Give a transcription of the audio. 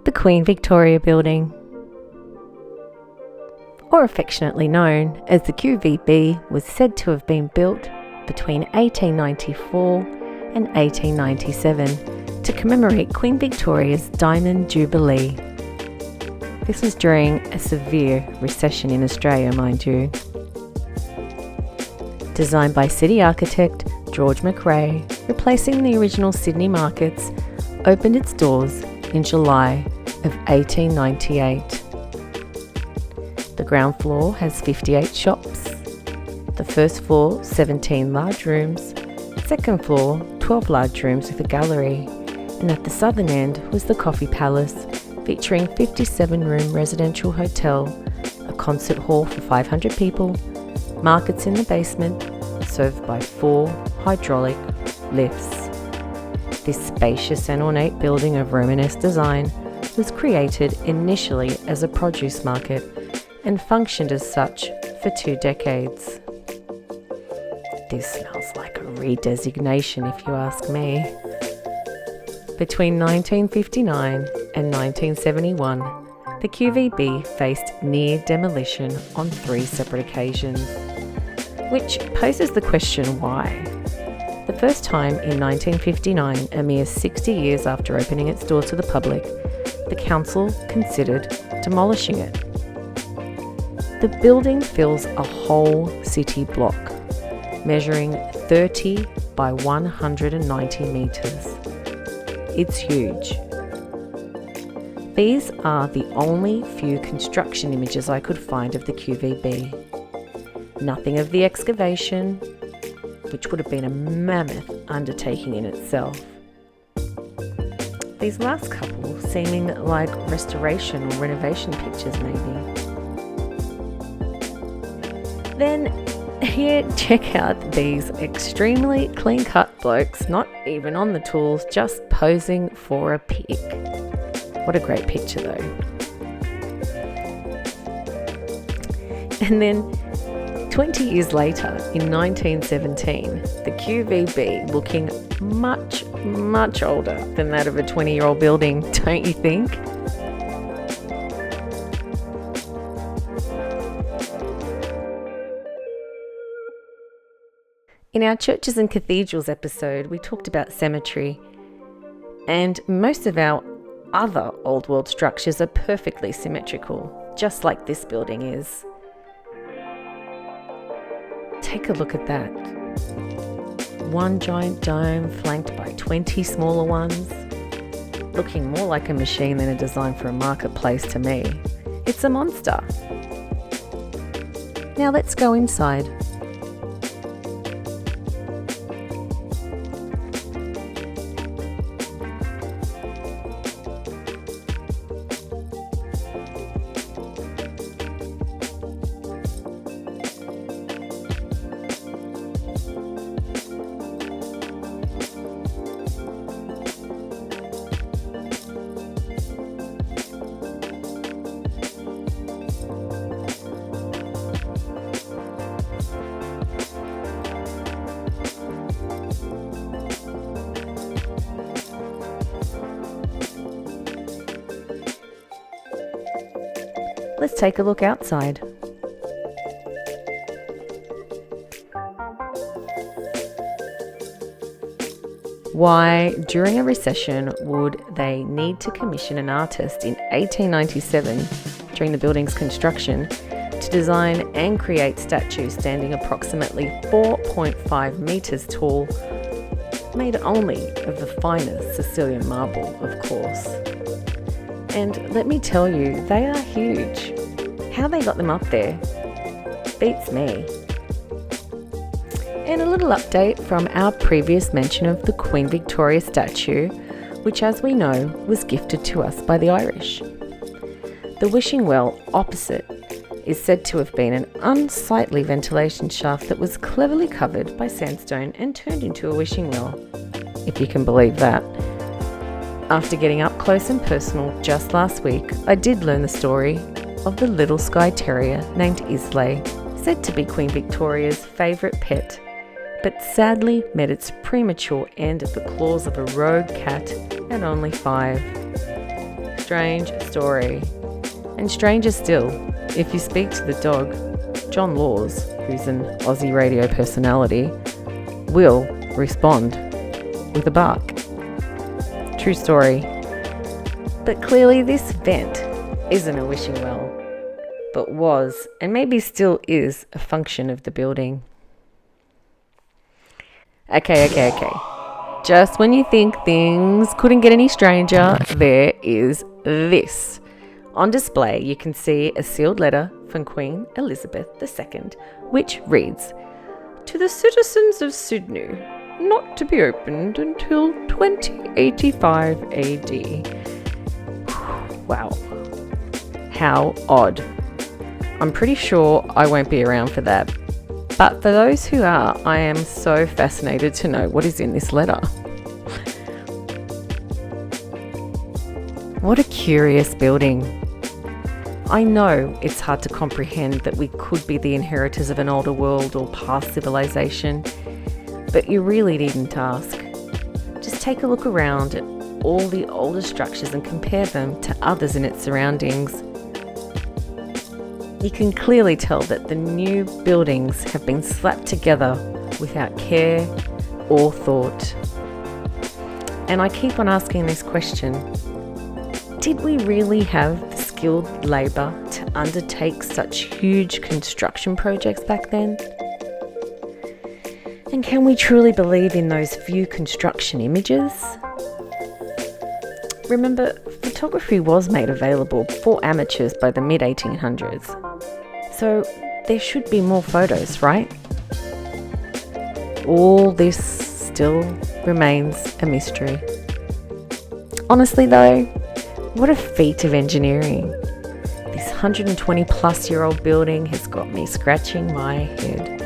The Queen Victoria Building, or affectionately known as the QVB, was said to have been built between 1894 and 1897 to commemorate Queen Victoria's Diamond Jubilee. This was during a severe recession in Australia, mind you. Designed by city architect George McRae, replacing the original Sydney Markets, opened its doors in July of 1898. The ground floor has 58 shops, the first floor 17 large rooms, second floor 12 large rooms with a gallery, and at the southern end was the Coffee Palace, featuring 57-room residential hotel, a concert hall for 500 people, markets in the basement, served by 4 hydraulic lifts. This spacious and ornate building of Romanesque design was created initially as a produce market and functioned as such for 2 decades. This smells like a redesignation, if you ask me. Between 1959 and 1971, the QVB faced near demolition on 3 separate occasions, which poses the question why. The first time in 1959, a mere 60 years after opening its doors to the public, the council considered demolishing it. The building fills a whole city block, measuring 30 by 190 metres. It's huge. These are the only few construction images I could find of the QVB. Nothing of the excavation, which would have been a mammoth undertaking in itself. These last couple seeming like restoration or renovation pictures maybe. Then here, check out these extremely clean-cut blokes, not even on the tools, just posing for a pic. What a great picture though. And then 20 years later, in 1917, the QVB, looking much, much older than that of a 20-year-old building, don't you think? In our Churches and Cathedrals episode, we talked about cemetery, and most of our other old world structures are perfectly symmetrical, just like this building is. Take a look at that. One giant dome flanked by 20 smaller ones, looking more like a machine than a design for a marketplace to me. It's a monster. Now let's go inside. Let's take a look outside. Why, during a recession, would they need to commission an artist in 1897 during the building's construction to design and create statues standing approximately 4.5 metres tall, made only of the finest Sicilian marble, of course? And let me tell you, they are huge. How they got them up there beats me. And a little update from our previous mention of the Queen Victoria statue, which, as we know, was gifted to us by the Irish. The wishing well opposite is said to have been an unsightly ventilation shaft that was cleverly covered by sandstone and turned into a wishing well, if you can believe that. After getting up close and personal just last week, I did learn the story of the little Skye Terrier named Islay, said to be Queen Victoria's favourite pet, but sadly met its premature end at the claws of a rogue cat at only 5. Strange story. And stranger still, if you speak to the dog, John Laws, who's an Aussie radio personality, will respond with a bark. True story. But clearly this vent isn't a wishing well, but was, and maybe still is, a function of the building. Okay. Just when you think things couldn't get any stranger, there is this. On display, you can see a sealed letter from Queen Elizabeth II, which reads, "To the citizens of Sydney, not to be opened until 2085 AD. Wow. How odd. I'm pretty sure I won't be around for that. But for those who are, I am so fascinated to know what is in this letter. What a curious building. I know it's hard to comprehend that we could be the inheritors of an older world or past civilization, but you really needn't ask. Just take a look around at all the older structures and compare them to others in its surroundings. You can clearly tell that the new buildings have been slapped together without care or thought. And I keep on asking this question: did we really have the skilled labour to undertake such huge construction projects back then? And can we truly believe in those few construction images? Remember, photography was made available for amateurs by the mid-1800s. So there should be more photos, right? All this still remains a mystery. Honestly though, what a feat of engineering. This 120 plus year old building has got me scratching my head.